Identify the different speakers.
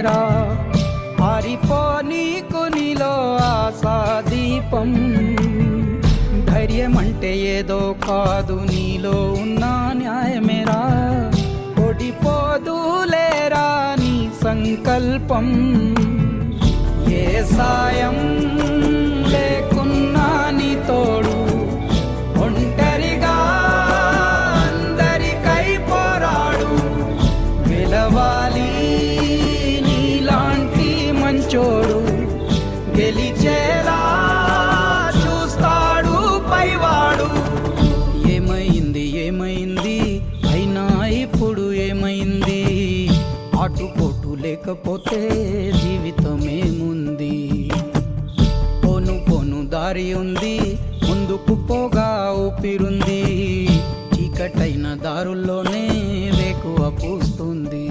Speaker 1: న్యాయమేరా ఆరిపోనీకు నీలో ఆశా దీపం ధైర్యమంటే ఏదో కాదు నీలో ఉన్న న్యాయమేరా ఓడిపోదులేరా నీ సంకల్పం ఏ సాయం లేకున్నా నీ తోడు ఒంటరిగా అందరికై పోరాడు గెలవాలి నీలాంటి మంచోడు గెలిచేలా చూస్తాడు పైవాడు ఏమైంది ఏమైంది అయినా ఇప్పుడు ఏమైంది ఆటుపోటు లేకపోతే జీవితమేముంది పోను పోను దారి ఉంది ముందుకు పోగా ఊపిరుంది చీకటైన దారుల్లోనే వేకువ పూస్తుంది